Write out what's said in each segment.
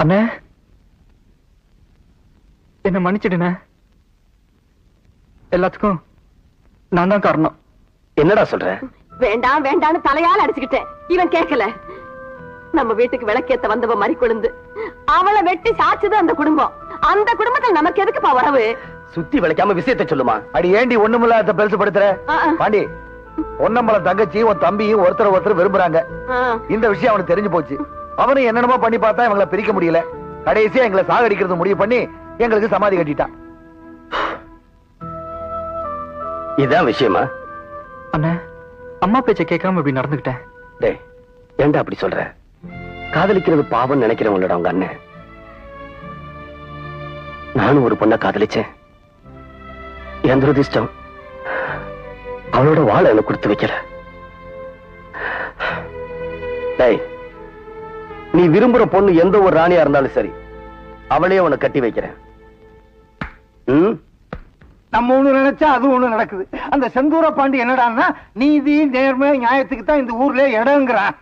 அண்ணே, என்ன மன்னிச்சிடுன. எல்லாத்துக்கும் நான் தான் காரணம். என்னடா சொல்ற? வேண்டாம் வேண்டான்னு தலையால் அடிச்சுக்கிட்டேன். இவன் கேட்கல. நம்ம வீட்டுக்கு விளக்கேத்த வந்தவ மறி கொழுந்து அவளை வெட்டி சாச்சுது அந்த குடும்பம். அந்த குடும்பத்தில் நமக்கு எதுக்குப்பா உறவு? சுத்தி விளைக்காம விஷயத்தை சொல்லுமா. அடி ஏண்டி ஒண்ணுமில்லாத பெருசுப்படுத்துற? பாண்டி, பொன்னம்பலம் தங்கச்சி உன் தம்பியும் ஒருத்தர் விரும்புறாங்க. இந்த விஷயம் அவனுக்கு தெரிஞ்சு போச்சு. அவனும் என்னென்னமோ பண்ணி பார்த்தா இவங்களை பிரிக்க முடியல. கடைசியா எங்களை சாகடிக்கிறது முடிவு பண்ணி எங்களுக்கு சமாதி கட்டிட்டான். இதான் விஷயமா? அண்ணே, அம்மா பேச்ச கேட்காம இப்படி நடந்துகிட்டேன். டேய், ஏண்டா அப்படி சொல்ற? காதலிக்கிறது பாவம் நினைக்கிறவங்களோட அவங்க அண்ணன். நானும் ஒரு பொண்ணை காதலிச்சேன். என் துரதிஷ்டம் அவளோட வாழை எனக்கு கொடுத்து வைக்கல. டேய், நீ விரும்புற பொண்ணு எந்த ஒரு ராணியா இருந்தாலும் சரி, அவளையே உனக்கு கட்டி வைக்கிறேன். நம்ம ஒண்ணு நினைச்சா அது ஒண்ணு நடக்குது. அந்த செந்தூர பாண்டி என்னடான்னா நீதி நேர்மை நியாயத்துக்கு தான் இந்த ஊர்ல இடங்கிறான்.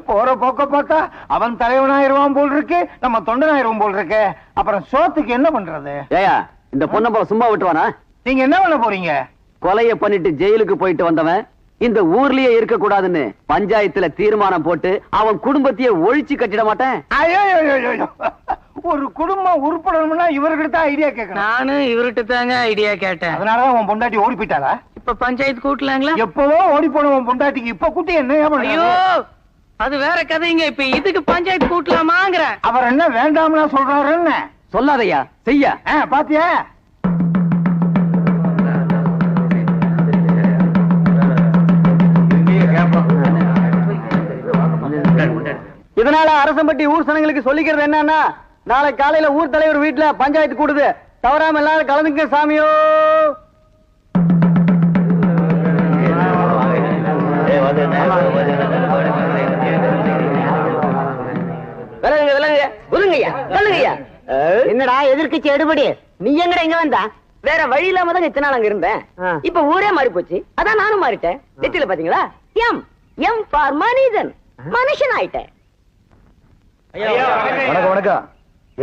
போற போக்க பார்த்தா அவன் தலைவனாயிருவான் போல் இருக்கு, நம்ம தொண்டனாயிருவோம் போல் இருக்கு. அப்புறம் சோத்துக்கு என்ன பண்றது? ஏயா, இந்த பொண்ணை சும்மா விட்டுவானா? நீங்க என்ன பண்ண போறீங்க? கொலைய பண்ணிட்டு ஜெயிலுக்கு போயிட்டு வந்தவன் இந்த ஊர்லயே இருக்க கூடாதுன்னு பஞ்சாயத்துல தீர்மானம் போட்டு அவன் குடும்பத்தையே ஒழிச்சு கட்டிட மாட்டேன். ஐயோ, ஒரு குடும்பம் உருப்படணும்னா இவர்கிட்ட தான் ஐடியா கேட்கணும். நானும் இவர்கிட்ட தாங்க ஐடியா கேட்டேன். அதனாலதான் உன் பொண்டாட்டி ஓடி போயிட்டாளா? இப்ப பஞ்சாயத்து கூட்டலாங்களா? எப்பவோ ஓடி போன உன் பொண்டாட்டிக்கு இப்ப கூட்டி என்ன? ஐயோ, அது வேற கதைங்க. இப்ப இதுக்கு பஞ்சாயத்து கூட்டலாமாங்கிற. அவர் என்ன வேண்டாம்னா சொல்றாருன்னு? சொல்லாதையா, செய்ய. பாத்தியா? இதனால அரசம்பட்டி ஊர் சனங்களுக்கு சொல்லிக்கிறது என்னன்னா, நாளை காலையில ஊர் தலைவர் வீட்டுல பஞ்சாயத்து கூடுது. தவறாம எல்லாரும் கலந்துங்க சாமியோ. என்னடா எதிர்க்கட்சி எடுபடி? நீ எங்கடா இங்க வந்தா? வேற வழி இல்லாம தான் இத்தனை நாள் அங்க இருந்தேன். இப்ப ஊரே மாறி போச்சு, அதான் நானும் மாறிட்டேன். நெத்தில பாத்தீங்களா? எம் எம் ஃபார் மனிதன், மனுஷன் ஆயிட்டேன். வணக்கம் வணக்கம்.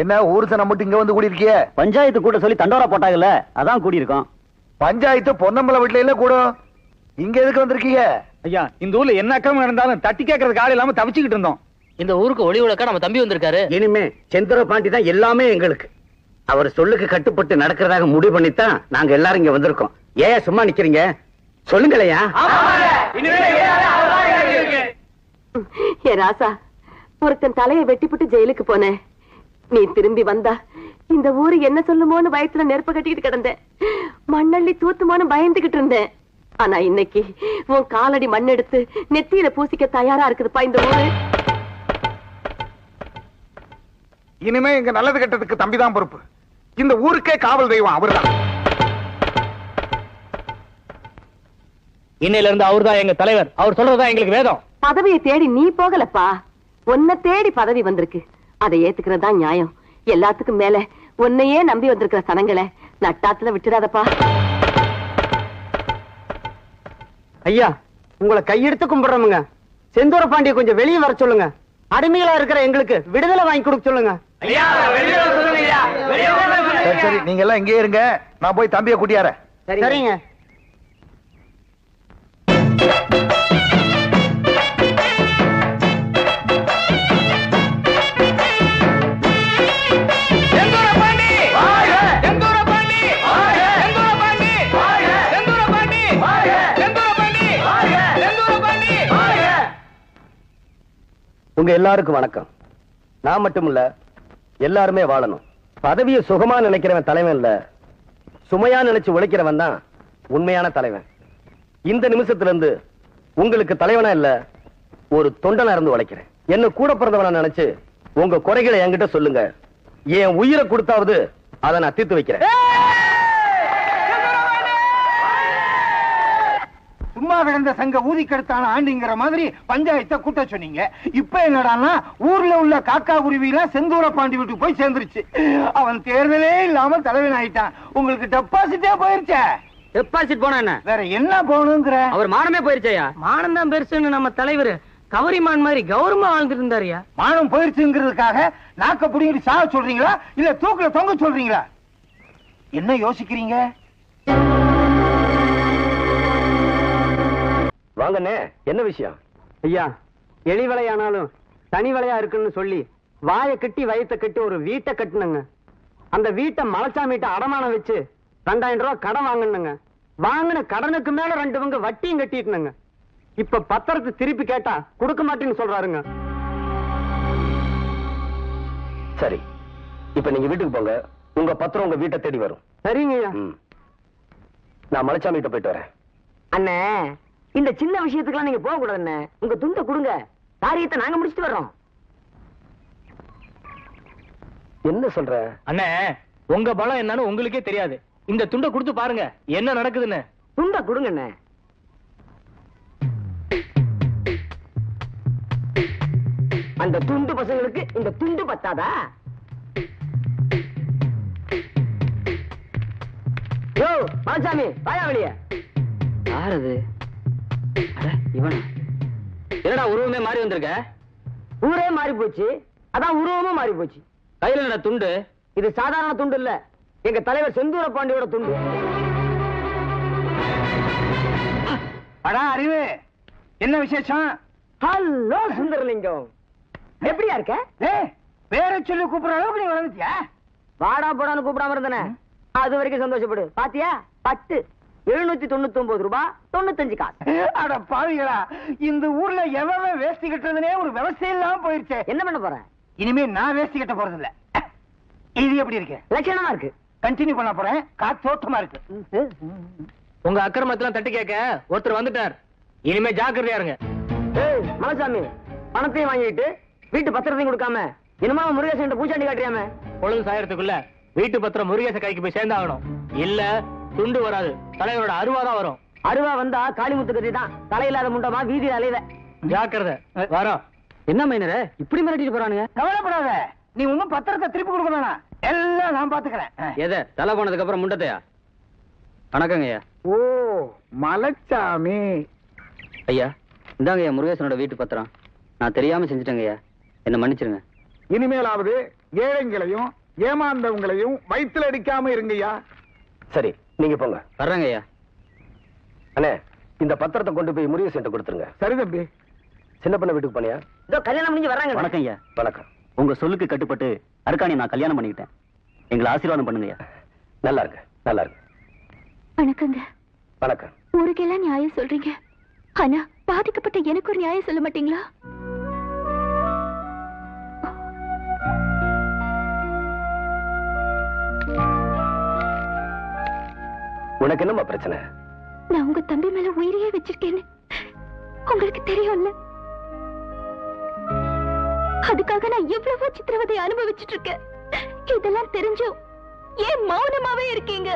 என்ன ஊர் சனம் மட்டும் இங்க வந்து கூடி இருக்கிய? பஞ்சாயத்து கூட சொல்லி தண்டோரா போட்டாங்கல்ல, அதான் கூடி இருக்கோம். பஞ்சாயத்து பொன்னம்பல வீட்டுல இல்ல கூட, இங்க எதுக்கு வந்திருக்கீங்க? ஐயா, இந்த ஊர்ல என்ன அக்கிரமம் நடந்தாலும் தட்டி கேட்கறதுக்கு ஆள் இல்லாம தவிச்சுக்கிட்டு இருந்தோம். இந்த ஊருக்கு ஒளி விளக்கா நம்ம தம்பி வந்திருக்காரு. இனிமே செந்தூர பாண்டி தான் எல்லாமே எங்களுக்கு. அவர் சொல்லுக்கு கட்டுப்பட்டு நடக்கிறதாக முடிவு பண்ணித்தான் நாங்க எல்லாரும் இங்க வந்திருக்கோம். ஏன் சும்மா நிக்கிறீங்க? சொல்லுங்களையா. ஏ ராசா, ஒருத்தன் தலையை வெட்டிப்புட்டு ஜெயிலுக்கு போனேன். நீ திரும்பி வந்தா இந்த ஊரு என்ன சொல்லுமோன்னு வயத்துல நெருப்ப கட்டிக்கிட்டு கிடந்தேன். மண்ணள்ளி தூத்துமோன்னு பயந்துகிட்டு இருந்தேன். ஆனா இன்னைக்கு உன் காலடி மண் எடுத்து நெத்தியில பூசிக்க தயாரா இருக்குதுப்பா இந்த ஊரு. இனிமே இங்க நல்லது கெட்டதுக்கு தம்பிதான் பொறுப்பு. இந்த ஊருக்கே காவல் தெய்வம் அவர்தான். இன்னையில இருந்து அவர்தான் எங்க தலைவர். அவர் சொல்றதுதான் எங்களுக்கு வேதம். பதவியை தேடி நீ போகலப்பா, உன்னை தேடி பதவி வந்திருக்கு. அதை ஏத்துக்கிறதா நியாயம். எல்லாத்துக்கும் மேல உன்னையே நம்பி வந்திருக்கிற சனங்களை நட்டாத்துல விட்டுடாதப்பா. ஐயா, உங்களை கையெடுத்து கும்பிடுறோமுங்க. செந்தூர பாண்டிய கொஞ்சம் வெளியே வர சொல்லுங்க. அடிமைகளா இருக்கிற எங்களுக்கு விடுதலை வாங்கி கொடுக்க சொல்லுங்க. சரி, நீங்க எல்லாம் இங்கே இருங்க, நான் போய் தம்பியை கூட்டியாரேன். சரிங்க. உங்க எல்லாருக்கும் வணக்கம். நான் மட்டும் இல்ல, எல்லாருமே வாழணும். பதவியை சுகமா நினைக்கிறவன் தலைவன் இல்ல, சுமையா நினைச்சு உழைக்கிறவன் தான் உண்மையான தலைவன். இந்த நிமிஷத்துல இருந்து உங்களுக்கு தலைவனா இல்ல, ஒரு தொண்டனா இருந்து உழைக்கிறேன். என்ன கூட பிறந்தவனா நினைச்சு உங்க குறைகளை என்கிட்ட சொல்லுங்க. என் உயிரை கொடுத்தாவது அதை நான் தீர்த்து வைக்கிறேன். சும்மா விழுந்த சங்க ஊதி கெடுத்தான ஆண்டிங்கிற மாதிரி பஞ்சாயத்தை கூட்ட சொன்னீங்க. இப்ப என்னடான்னா ஊர்ல உள்ள காக்கா குருவி எல்லாம் செந்தூர பாண்டி வீட்டுக்கு போய் சேர்ந்துருச்சு. அவன் தேர்தலே இல்லாம தலைவன் ஆயிட்டான். உங்களுக்கு டெபாசிட்டே போயிருச்சே. டெபாசிட் போனா என்ன? வேற என்ன போகணுங்கிற? அவர் மானமே போயிருச்சையா. மானம் தான் பெருசுன்னு நம்ம தலைவர் கவரிமான் மாதிரி கௌரவமா வாழ்ந்துட்டு இருந்தாருயா. மானம் போயிருச்சுங்கிறதுக்காக நாக்க புடிங்கிட்டு சாக சொல்றீங்களா இல்ல தூக்குல தொங்க சொல்றீங்களா? என்ன யோசிக்கிறீங்க? வாங்கண்ணே, என்ன விஷயம்? ஐயா, எலி வலையானாலும் தனி வலையா இருக்குன்னு சொல்லி வாயை கட்டி வயத்தை கட்டி ஒரு வீட்டை கட்டணுங்க. அந்த வீட்டை மலைச்சாமிட்ட அடமானம் வச்சு 2000 ரூபாய் கடன் வாங்கணுங்க. வாங்கின கடனுக்கு மேல 2 பங்கு வட்டியும் கட்டிட்டுனுங்க. இப்ப பத்திரத்தை திருப்பி கேட்டா கொடுக்க மாட்டேன்னு சொல்றாருங்க. சரி, இப்ப நீங்க வீட்டுக்கு போங்க. உங்க பத்திரம் உங்க வீட்டை தேடி வரும். சரிங்க ஐயா. நான் மலைச்சாமி கிட்ட போயிட்டு வரேன். அண்ணே, இந்த சின்ன விஷயத்துக்குலாம் நீங்க போக கூடாது அண்ணே. உங்க துண்டை கொடுங்க, காரியத்தை நாங்க முடிச்சிட்டு வர்றோம். என்ன சொல்ற? அண்ணே, உங்க பலம் என்னன்னு உங்களுக்கே தெரியாது. இந்த துண்டை கொடுத்து பாருங்க என்ன நடக்குதுன்னு. துண்டை கொடுங்க அண்ணே. அந்த துண்டு பசங்களுக்கு இந்த துண்டு பத்தாதா? யோ மலைச்சாமி, வாயா வெளிய. யார் அது? இவனா? என்னடா உருவமே மாறி வந்திருக்க? ஊரே மாறி போச்சு, அதான் உருவமும் மாறி போச்சு. கையில என்ன துண்டு? இது சாதாரண துண்டு இல்ல, எங்க தலைவர் செந்தூர பாண்டியோட துண்டு. அடா அறிவு, என்ன விசேஷம்? ஹலோ சுந்தரலிங்கம், எப்படியா இருக்க? பேரை சொல்லி கூப்பிடுற அளவுக்கு நீ வளர்ந்துட்டியா? வாடா போடான்னு கூப்பிடாம இருந்தன, அது வரைக்கும் சந்தோஷப்படு. பாத்தியா, பட்டு 799 ரூபாய் 95 காசு. அட பாவிகளா, இந்த ஊர்ல எவன் வேஷ்டி கட்டுறதுனே ஒரு விவசாயம் இல்லாம போயிருச்சே. என்ன பண்ண போற? இனிமே நான் வேஷ்டி கட்ட போறது இல்ல. இது எப்படி இருக்கு? லட்சணமா இருக்கு. கண்டினியூ பண்ண போறேன். காத்தோட்டமா இருக்கு. உங்க அக்கிரமத்தெல்லாம் தட்டி கேட்க ஒருத்தர் வந்துட்டார். இனிமே ஜாக்கிரதையா இருங்க. ஏய் மலைச்சாமி, பணத்தையும் வாங்கிட்டு வீட்டு பத்திரத்தையும் கொடுக்காம என்னமா முருகேசன் பூச்சாண்டி காட்டுறியாம? பொழுது சாயறதுக்குள்ள வீட்டு பத்திரம் முருகேச கைக்கு போய் சேர்ந்தாகணும். இல்ல துண்டு வராது, தலைவரோட அருவாதான் வரும். அருவா வந்தா காளிமுத்து கத்தி தான், தலையில்லாத முண்டமா வீதியில அலைவ. ஜாக்கிரதை. வரோம். என்ன மைனரே இப்படி மிரட்டிட்டு போறானுங்க? கவலைப்படாத, நீ ஒன்னும் பத்திரத்தை திருப்பி கொடுக்க வேணாம், எல்லாம் நான் பாத்துக்கிறேன். எதை தலை போனதுக்கு அப்புறம் முண்டத்தையா? வணக்கங்க ஐயா. ஓ மலைச்சாமி, ஐயா இந்தாங்க ஐயா முருகேசனோட வீட்டு பத்திரம். நான் தெரியாம செஞ்சுட்டேங்க ஐயா, என்ன மன்னிச்சிருங்க. இனிமேலாவது ஏழைங்களையும் ஏமாந்தவங்களையும் வயிற்றுல அடிக்காம இருங்கய்யா. சரி, நீங்க போங்க. வர்றேங்க ஐயா. அண்ணே, இந்த பத்திரத்தை கொண்டு போய் முருகேசன் கொடுத்துருங்க. சரி தம்பி. சின்ன பண்ண வீட்டுக்கு போனியா? இதோ கல்யாணம் முடிஞ்சு வர்றாங்க. வணக்கம் ஐயா. வணக்கம். உங்க சொல்லுக்கு கட்டுப்பட்டு அருக்காணி நான் கல்யாணம் பண்ணிக்கிட்டேன். எங்களை ஆசீர்வாதம் பண்ணுங்க ஐயா. நல்லா இருக்கு, நல்லா இருக்கு. வணக்கங்க. வணக்கம். ஊருக்கெல்லாம் நியாயம் சொல்றீங்க, ஆனா பாதிக்கப்பட்ட எனக்கு ஒரு நியாயம் சொல்ல மாட்டீங்களா? உனக்கு என்னம்மா பிரச்சனை? நான் உங்க தம்பி மேல உயிரையே வச்சிருக்கேன்னு உங்களுக்கு தெரியும்ல. அதுக்காக நான் எவ்வளவோ சித்திரவதை அனுபவிச்சுட்டு இருக்கேன். இதெல்லாம் தெரிஞ்சும் ஏன் மௌனமாவே இருக்கீங்க?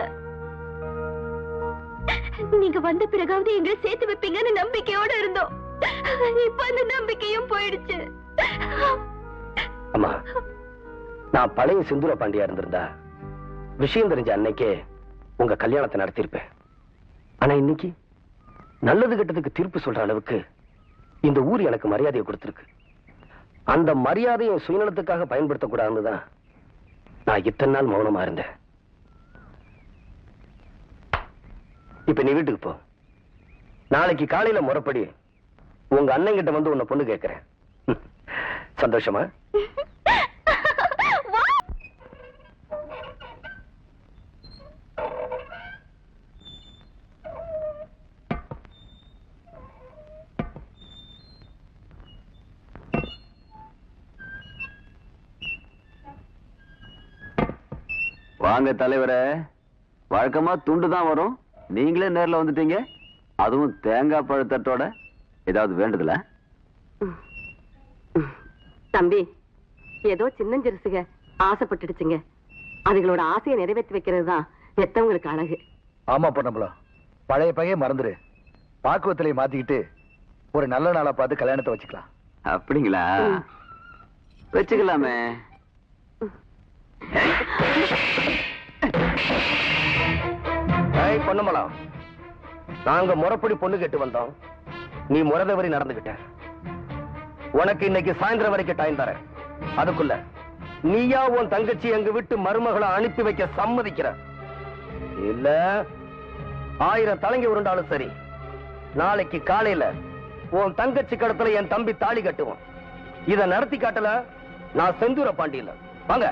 நீங்க வந்த பிறகாவது எங்களை சேர்த்து வைப்பீங்கன்னு நம்பிக்கையோட இருந்தோம். இப்ப அந்த நம்பிக்கையும் போயிடுச்சு. அம்மா, நான் பழைய செந்தூர பாண்டியா இருந்திருந்தா விஷயம் தெரிஞ்ச அன்னைக்கே உங்க கல்யாணத்தை நடத்திருப்பேன். ஆனா இன்னைக்கு நல்லது கெட்டதுக்கு தீர்ப்பு சொல்ற அளவுக்கு இந்த ஊர் எனக்கு மரியாதையை கொடுத்திருக்கு. அந்த மரியாதையை சுயநலத்துக்காக பயன்படுத்தக்கூடாதுன்னு தான் நான் இத்தனை நாள் மௌனமா இருந்தேன். இப்ப நீ வீட்டுக்கு போ. நாளைக்கு காலையில முறைப்படி உங்க அண்ணன் கிட்ட வந்து உன்னை பொண்ணு கேட்கிறேன். சந்தோஷமா? வாங்க தலைவரே, வழக்கமா துண்டு தான் வரும், நீங்களே நேர்ல வந்துட்டீங்க, அதுவும் தேங்காய் பழத்தட்டோட. ஏதாவது வேண்டுதல? தம்பி, ஏதோ சின்னஞ்சிறுசுக ஆசைப்பட்டுடுச்சுங்க. அதுகளோட ஆசையை நிறைவேற்றி வைக்கிறது தான் பெத்தவங்களுக்கு அழகு. ஆமா பொண்ணம்பளம், பழைய பகையை மறந்துரு, பாக்குவத்திலே மாத்திக்கிட்டு ஒரு நல்ல நாளா பார்த்து கல்யாணத்தை வச்சுக்கலாம். அப்படிங்களா? வச்சுக்கலாமே. பொன்னம்பலம், நாங்க முறைப்படி பொண்ணு கேட்டு வந்தோம், நீ முறை தவறி நடந்துகிட்ட. உனக்கு இன்னைக்கு சாயந்தரம் வரைக்கும் டைம் தரேன். அதுக்குள்ள நீயா உன் தங்கச்சி எங்க விட்டு மருமகளை அனுப்பி வைக்க சம்மதிக்கிற இல்ல 1000 தலைங்க உருண்டாலும் சரி, நாளைக்கு காலையில உன் தங்கச்சி கடத்துல என் தம்பி தாலி கட்டுவான். இத நடத்தி காட்டல நான் செந்தூர பாண்டியில. வாங்க.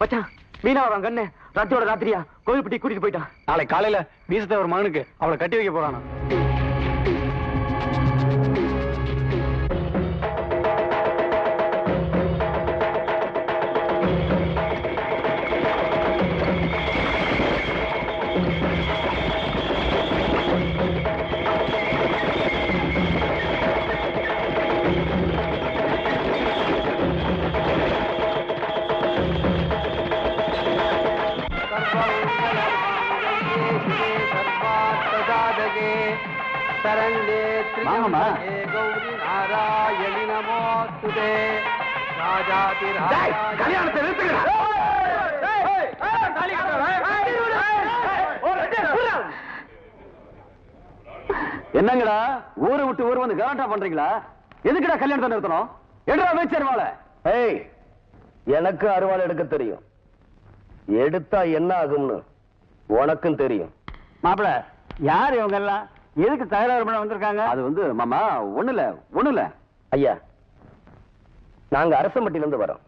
மச்சான், மீனா வரான் கண்ணு ராத்தியோட ராத்திரியா கோவில்பட்டி கூட்டிட்டு போயிட்டான். நாளை காலையில வீசத்தவர் மகனுக்கு அவளை கட்டி வைக்க போறானா. கல்யாணத்தை நிறுத்துங்க. என்னங்கடா ஊரை விட்டு ஊர் வந்து கலாட்டா பண்றீங்களா? எதுக்குடா கல்யாணத்தை நிறுத்தணும்? எடுறா அமைச்சர்வாள. ஏய், எனக்கு அருவாள் எடுக்க தெரியும். எடுத்தா என்ன ஆகும்னு உனக்கும் தெரியும். மாப்பிள, யார் இவங்க எல்லாம்? எதுக்கு தகராறு பண்ண வந்திருக்காங்க? அது வந்து மாமா ஒண்ணு இல்ல. ஐயா, நாங்க அரசம்பட்டியில இருந்து வரோம்.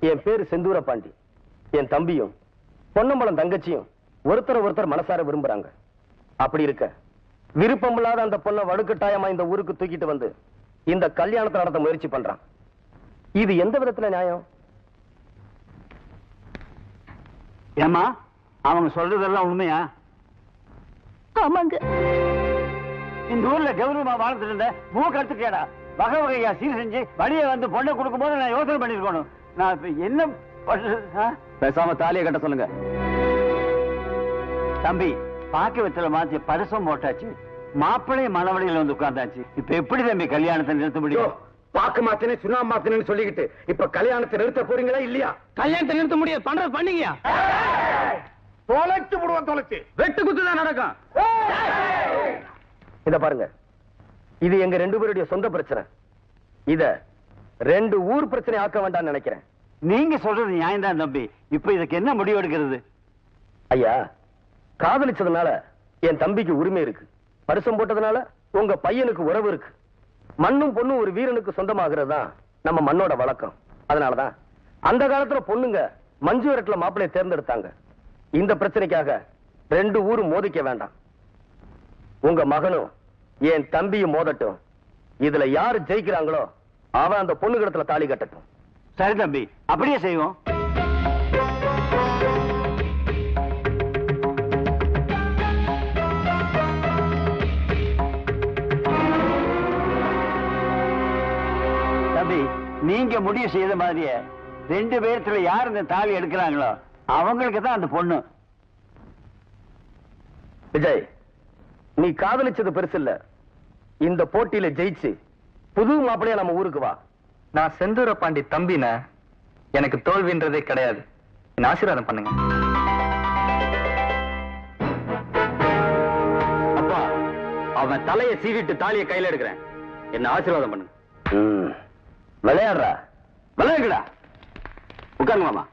என் பேரு செந்தூர பாண்டி. என் தம்பியும் பொன்னம்பலம் தங்கச்சியும் ஒருத்தர் மனசார விரும்புறாங்க. அப்படி இருக்க விருப்பமில்லாத அந்த பொண்ணை வடுக்கட்டாயமா இந்த ஊருக்கு தூக்கிட்டு வந்து இந்த கல்யாணத்தை நடத்த முயற்சி பண்றான். இது எந்த விதத்துல நியாயம்? ஏமா, அவங்க சொல்றதெல்லாம் உண்மையா? ஆமாங்க. இந்த ஊர்ல கௌரவமா வாழ்ந்துட்டு இருந்த மூக்கு எடுத்துக்கேடா வகை வகையா சீர் செஞ்சு வழியை வந்து பொண்ணை கொடுக்கும் போது நான் யோசனை பண்ணிருக்கணும். நான் இப்ப என்ன பண்றது? பேசாம தாலியை கட்ட சொல்லுங்க. தம்பி, பாக்கு வெத்தல மாத்தி பரிசம் போட்டாச்சு. மாப்பிள்ளைய மனவழியில வந்து உட்கார்ந்தாச்சு. இப்ப எப்படி தம்பி கல்யாணத்தை நிறுத்த முடியும்? பாக்கு மாத்தினே சுனா மாத்தினு சொல்லிக்கிட்டு இப்ப கல்யாணத்தை நிறுத்த போறீங்களா இல்லையா? கல்யாணத்தை நிறுத்த முடியாது. பண்றது பண்ணீங்க. தொலைச்சு விடுவோம், தொலைச்சு வெட்டு குத்துதான் நடக்கும். இத பாருங்க, இது எங்க 2 பேருடைய சொந்த பிரச்சனை. இத 2 ஊர் பிரச்சனை ஆக்க வேண்டாம்னு நினைக்கிறேன். நீங்க சொல்றது நியாயம் தான் தம்பி. இப்ப இதுக்கு என்ன முடிவு எடுக்கிறது? ஐயா, காதலிச்சதுனால என் தம்பிக்கு உரிமை இருக்கு. பரிசம் போட்டதுனால உங்க பையனுக்கு உறவு இருக்கு. மண்ணும் பொண்ணும் ஒரு வீரனுக்கு சொந்தமாகிறது தான் நம்ம மண்ணோட வழக்கம். அதனாலதான் அந்த காலத்துல பொண்ணுங்க மஞ்சு விரட்டுல மாப்பிள்ளையை தேர்ந்தெடுத்தாங்க. இந்த பிரச்சனைக்காக 2 ஊரும் மோதிக்க வேண்டாம். உங்க மகனும் என் தம்பியும் மோதட்டும். இதுல யாரு ஜெயிக்கிறாங்களோ அவன் அந்த பொண்ணு கிடத்துல தாலி கட்டட்டும். சரி தம்பி, அப்படியே செய்வோம். தம்பி, நீங்க முடிவு செய்த மாதிரியே 2 பேர்த்துல யார் இந்த தாலி எடுக்கிறாங்களோ அவங்களுக்கு தான் அந்த பொண்ணு. விஜய், நீ காதலிச்சது பெருசு இல்ல. இந்த போட்டியில ஜெயிச்சு புது மாப்பிள்ளையா நம்ம ஊருக்கு வா. நான் செந்தூர பாண்டி தம்பின, எனக்கு தோல்வின்றதே கிடையாது. என்ன ஆசீர்வாதம் பண்ணுங்க. அப்பா, அவன் தலையை சீவிட்டு தாலியை கையில எடுக்கிறேன். என்ன ஆசீர்வாதம் பண்ணுங்க. விளையாடுறா? விளையாடுடா. உட்காருங்க மாமா.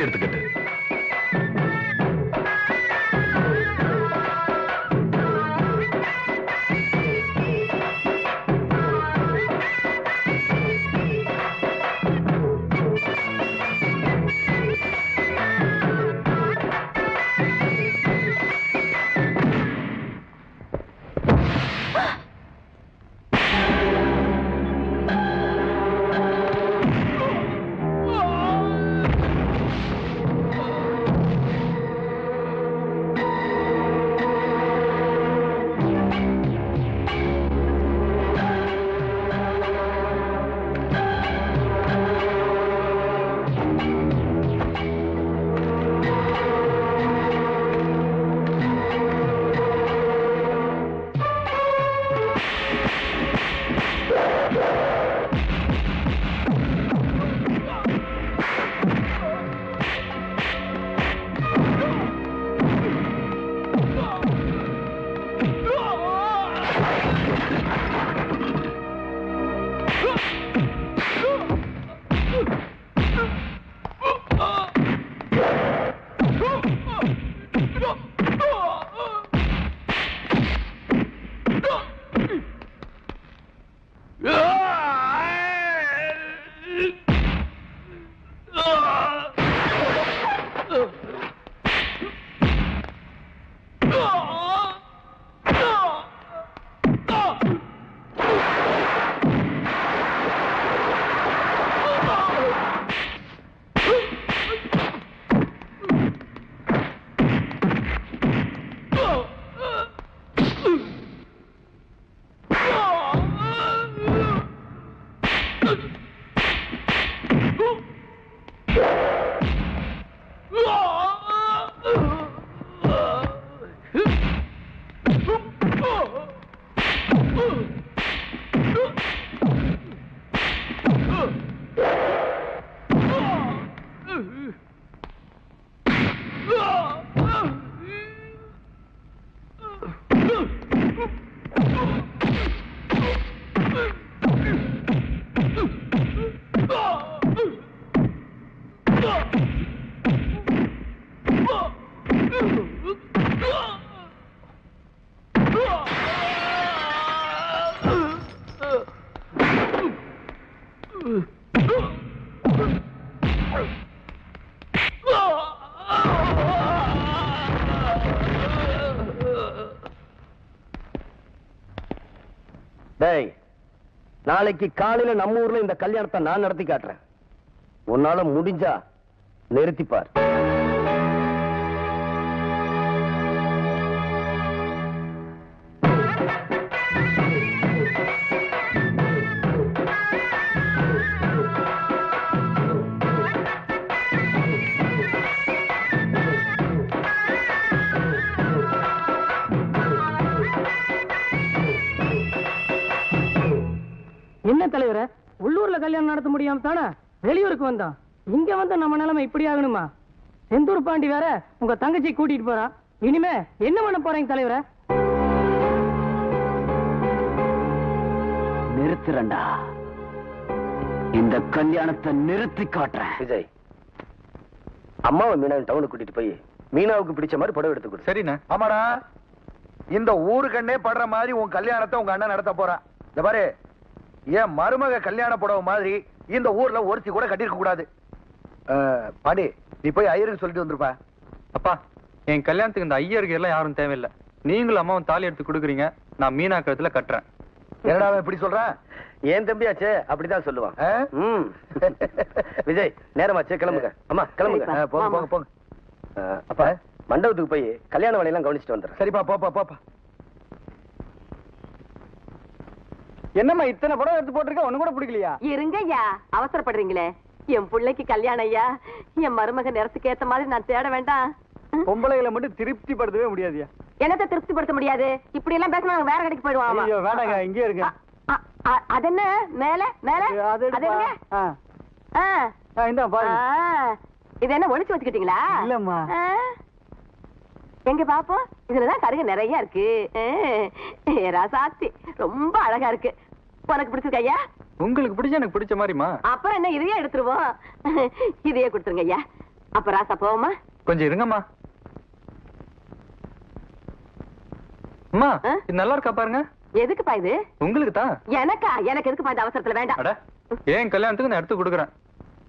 தாலி எடுத்துக்கிட்டு. நாளைக்கு காலையில நம்ம ஊர்ல இந்த கல்யாணத்தை நான் நடத்தி காட்டுறேன். உன்னால முடிஞ்சா நிறுத்திப்பார். என்ன தலைவரே, உள்ளூர்ல கல்யாணம் நடத்த முடியாம தானே வெளியூருக்கு வந்தோம். இங்க வந்து நம்ம நிலைமை இப்படி ஆகணுமா? செந்தூர் பாண்டி வேற உங்க தங்கச்சி கூட்டிட்டு போறா. இனிமே என்ன பண்ண போறீங்க தலைவரே? நிறுத்துறண்டா, இந்த கல்யாணத்தை நிறுத்தி காட்டுறேன். விஜய், அம்மாவை மீனா டவுனுக்கு கூட்டிட்டு போய் மீனாவுக்கு பிடிச்ச மாதிரி படம் எடுத்து கொடு. சரிண்ணா. ஆமாடா, இந்த ஊருக்கண்ணே படுற மாதிரி உன் கல்யாணத்தை உங்க அண்ணன் நடத்த போறான். இந்த பாரு, என் மருமக கல்யாண புடவை மாதிரி இந்த ஊர்ல ஒருத்தி கூட கட்டிருக்க கூடாது. பாடி, நீ போய் ஐயருக்கு சொல்லிட்டு வந்துருப்பா. அப்பா, என் கல்யாணத்துக்கு இந்த ஐயருக்கு எல்லாம் யாரும் தேவையில்லை. நீங்களும் அம்மாவும் தாலி எடுத்து கொடுக்குறீங்க, நான் மீனா கழுத்துல கட்டுறேன். என்னடா இப்படி சொல்றான்? என் தம்பியாச்சே, அப்படிதான் சொல்லுவான். விஜய், நேரமாச்சே, கிளம்புங்க. அம்மா கிளம்புங்க. போங்க போங்க போங்க. அப்பா, மண்டபத்துக்கு போய் கல்யாண வேலையெல்லாம் கவனிச்சுட்டு வந்துடுறேன். சரிப்பா, போப்பா போப்பா. என்னம்மா இத்தனை படம் எடுத்து போட்டிருக்க, ஒண்ணு கூட பிடிக்கலையா? இருங்க ஐயா, அவசரப்படுறீங்களே. என் பிள்ளைக்கு கல்யாணம் ஐயா. என் மருமக நிறத்துக்கு ஏத்த மாதிரி நான் தேட வேண்டாம். பொம்பளைகளை மட்டும் திருப்தி படுத்தவே முடியாதுயா. என்னத்தை திருப்திப்படுத்த முடியாது? இப்படி எல்லாம் பேசினா நாங்க வேற கடைக்கு போயிடுவோம். ஐயோ வேண்டாங்க, இங்கே இருங்க. அது என்ன மேல மேல? அது இந்த பாருங்க. இது என்ன ஒளிச்சு வச்சுக்கிட்டீங்களா? இல்லம்மா. எங்க பாப்போம், இதுலதான் கருகு நிறைய இருக்கு. ராசாத்தி ரொம்ப அழகா இருக்கு. உனக்கு பிடிச்சிருக்க ஐயா? உங்களுக்கு பிடிச்ச எனக்கு பிடிச்ச மாதிரிமா. அப்புறம் என்ன, இதையே எடுத்துருவோம். இதையே கொடுத்துருங்க ஐயா. அப்ப ராசா போவோமா? கொஞ்சம் இருங்கம்மா. அம்மா, இது நல்லா இருக்கா பாருங்க. எதுக்குப்பா இது? உங்களுக்கு தான். எனக்கா? எனக்கு எதுக்குப்பா இந்த அவசரத்துல? வேண்டாம். அட, ஏன் கல்யாணத்துக்கு நான் எடுத்து கொடுக்குறேன்.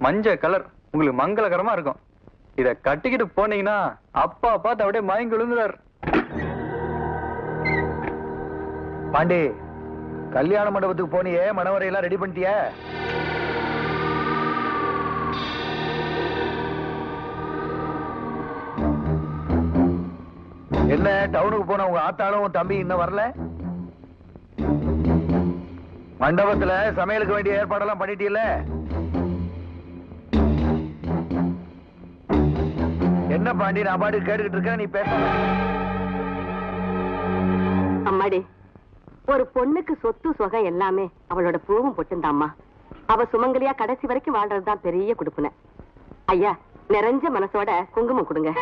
மஞ்சள் கலர் உங்களுக்கு மங்களகரமா இருக்கும். இத கட்டிக்கிட்டு போனீங்கன்னா அப்பா பார்த்து அப்படியே மயங்கி விழுந்துறாரு. பாண்டி, கல்யாண மண்டபத்துக்கு போனியே, மணவரையெல்லாம் ரெடி பண்ணிட்டிய? என்ன டவுனுக்கு போன உங்க ஆத்தாலும் உன் தம்பி இன்னும் வரல? மண்டபத்துல சமையலுக்கு வேண்டிய ஏற்பாடெல்லாம் பண்ணிட்டீல்ல? என்ன பாண்டி, நான் பாட்டு கேட்டுக்கிட்டு இருக்க, நீ பேச. அம்மாடி, ஒரு பொண்ணுக்கு சொத்து சுகம் எல்லாமே அவளோட பூவும் பொட்டுந்தாம்மா. அவ சுமங்கலியா கடைசி வரைக்கும் வாழ்றதுதான் பெரிய குடுப்புன. ஐயா, நிறைஞ்ச மனசோட குங்குமம் கொடுங்க.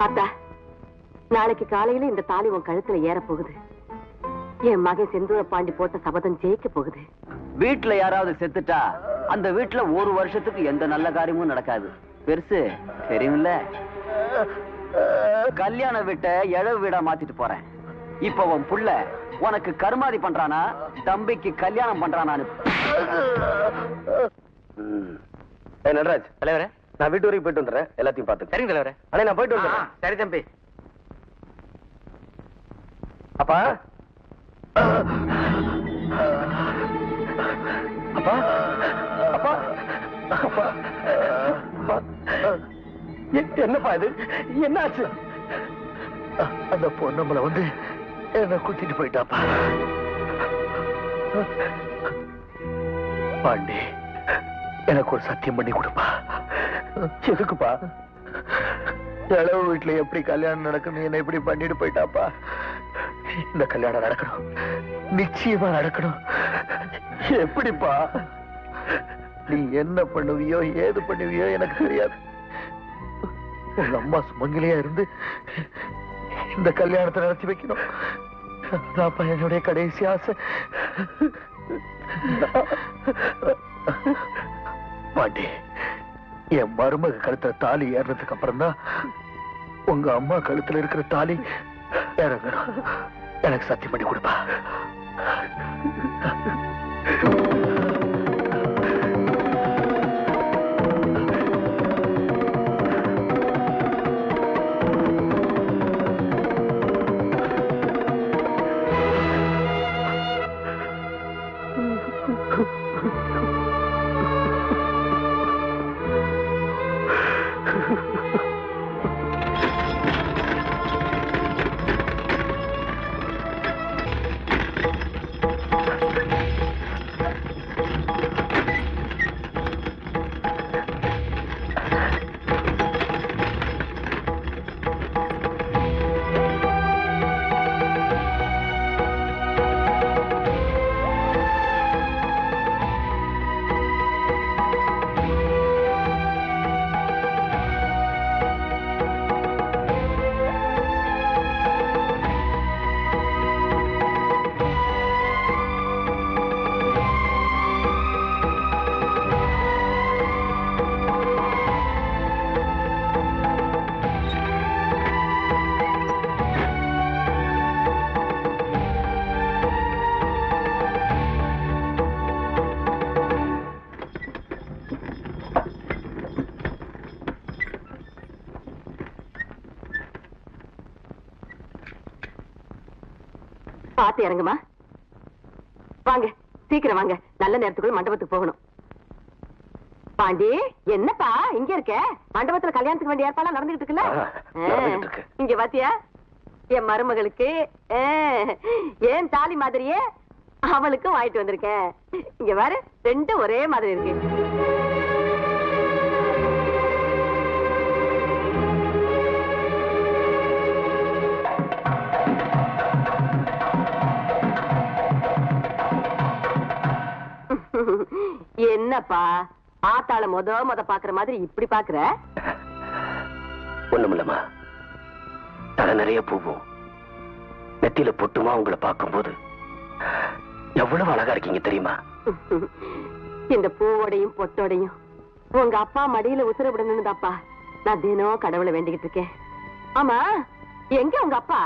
அத்தா, நாளைக்கு காலையில இந்த தாலி உன் கழுத்துல ஏற போகுது. என் மகன் செந்தூர பாண்டி போட்ட சபதம் ஜெயிக்க போகுது. வீட்டுல யாராவது செத்துட்டா அந்த வீட்டுல ஒரு வருஷத்துக்கு எந்த நல்ல காரியமும் நடக்காது. பெருசு தெரியும்ல? கல்யாண வீட்டை எழவு வீடா மாத்திட்டு போறேன். இப்ப உன் புள்ள உனக்கு கருமாதி பண்றானா, தம்பிக்கு கல்யாணம் பண்றானான்னு. நடராஜ் தலைவரே, நான் வீட்டு வரைக்கும் போயிட்டு வந்துடுறேன். எல்லாத்தையும் பார்த்து. சரிங்க தலைவரே. அண்ணே, நான் போயிட்டு வந்துடுறேன். சரி தம்பி. அப்பா, அப்பா, அப்பா, அப்பா, என்னப்பா இது? என்னாச்சு? அந்த பொண்ணம்பளை வந்து என்ன குத்திட்டு போயிட்டாப்பா. பாண்டி, எனக்கு ஒரு சத்தியம் பண்ணி கொடுப்பா. எதுக்குப்பா? இளவு வீட்டுல எப்படி கல்யாணம் நடக்கணும், என்ன எப்படி பண்ணிட்டு போயிட்டாப்பா. இந்த கல்யாணம் நடக்கணும், நிச்சயமா நடக்கணும். எப்படிப்பா? நீ என்ன பண்ணுவியோ ஏது பண்ணுவியோ எனக்கு தெரியாது. உங்க அம்மா சுமங்கலியா இருந்து இந்த கல்யாணத்தை நடத்தி வைக்கணும். அதான்ப்பா என்னுடைய கடைசி ஆசை. பாண்டி, என் மருமக கழுத்துல தாலி ஏறதுக்கு அப்புறம் தான் உங்க அம்மா கழுத்துல இருக்கிற தாலி இறங்கணும். எனக்கு சத்தியம் பண்ணி கொடுப்பா. பாத்து இறங்குமா. வாங்க, சீக்கிரம் வாங்க. நல்ல நேரத்துக்குள்ள மண்டபத்துக்கு போகணும். பாண்டி, என்னப்பா இங்க இருக்க? மண்டபத்துல கல்யாணத்துக்கு வேண்டிய ஏற்பாடு நடந்துகிட்டு இருக்குல்ல? இங்க பாத்தியா, என் மருமகளுக்கு ஏன் தாலி மாதிரியே அவளுக்கும் வாங்கிட்டு வந்திருக்கேன். இங்க பாரு, ரெண்டும் ஒரே மாதிரி இருக்கு. என்னப்பா ஆத்தாள மொத பாக்குற மாதிரி இப்படி பாக்குற? ஒண்ணுமில்லம்மா, தலை நிறைய பூவும் நெத்தியில பொட்டுமா உங்களை பார்க்கும்போது எவ்வளவு அழகா இருக்கீங்க தெரியுமா? இந்த பூவோடையும் பொட்டோடையும் உங்க அப்பா மடியில உசுரப்படணும்னு தாப்பா நான் தினம் கடவுளை வேண்டிக்கிட்டு இருக்கேன். ஆமா, எங்க உங்க அப்பா?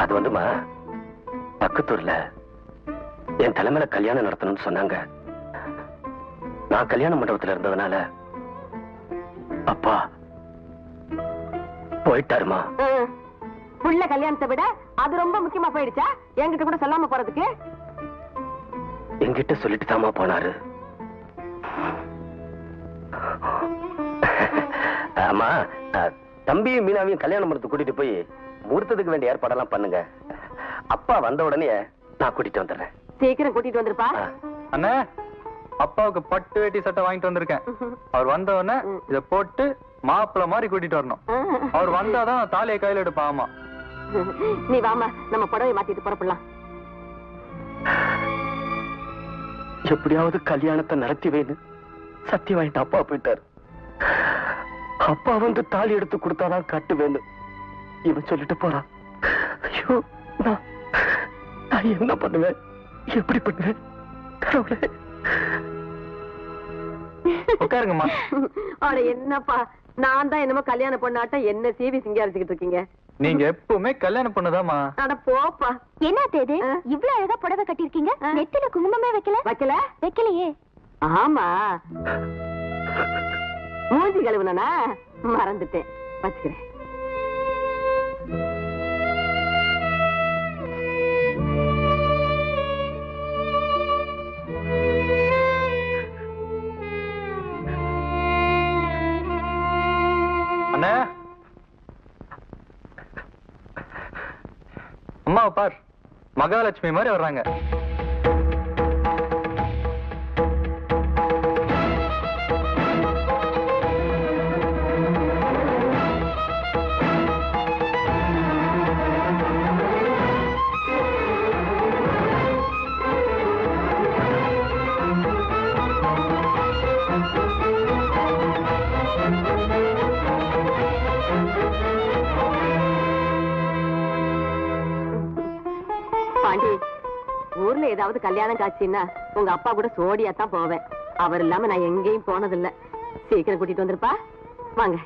அது வந்துமா, பக்கத்தூர்ல என் தலைமையில கல்யாணம் நடத்தணும்னு சொன்னாங்க. நான் கல்யாண மண்டபத்துல இருந்ததுனால அப்பா போயிட்டாருமா. புள்ள கல்யாணத்தை விட அது ரொம்ப முக்கியமா போயிடுச்சா? என்கிட்ட கூட சொல்லாம போறதுக்கு? என்கிட்ட சொல்லிட்டு தாமா போனாரு. ஆமா, தம்பியும் மீனாவையும் கல்யாணம் பண்ணி கூட்டிட்டு போய் முகூர்த்தத்துக்கு வேண்டிய ஏற்பாடெல்லாம் பண்ணுங்க. அப்பா வந்த உடனே நான் கூட்டிட்டு வந்துடுறேன். சீக்கிரம் கூட்டிட்டு வந்துருப்பா. அண்ணே, அப்பாவுக்கு பட்டு வேட்டி சட்டை வாங்கிட்டு வந்திருக்கேன். அவர் வந்த உடனே இத போட்டு மாப்பிள்ள மாதிரி கூட்டிட்டு வரணும். அவர் வந்தாதான் தாலியை கையில எடுப்பான். ஆமா, நீ வாமா, நம்ம புடவை மாத்திட்டு புறப்படலாம். எப்படியாவது கல்யாணத்தை நடத்தி வைன்னு சத்தியம் வாங்கிட்டு அப்பா போயிட்டாரு. அப்பா வந்து தாலி எடுத்து கொடுத்தாதான் கட்டுவேன்னு இவன் சொல்லிட்டு போறான். ஐயோ, நான் என்ன பண்ணுவேன், எப்படி பண்ணுவேன் கடவுளே? உட்காருங்கம்மா. அட என்னப்பா, நான் தான் என்னமோ கல்யாண பொண்ணாட்ட என்ன சீவி சிங்காரிச்சுக்கிட்டு இருக்கீங்க. நீங்க எப்பவுமே கல்யாணம் பண்ணதாமா? அட போப்பா. என்ன தேது இவ்ளோ அழகா புடவை கட்டிருக்கீங்க, நெத்தில குங்குமமே வைக்கலையே? ஆமா, மூஞ்சி கழுவுனா மறந்துட்டேன், வச்சுக்கிறேன். அண்ணா, அம்மாவை பார், மகாலட்சுமி மாதிரி வர்றாங்க. பாண்டி, ஊர்ல ஏதாவது கல்யாணம் காட்சின்னா உங்க அப்பா கூட சோடியா தான் போவேன். அவர் இல்லாம நான் எங்கேயும் போனதில்லை. சீக்கிரம் கூட்டிட்டு வந்துருப்பா. வாங்க.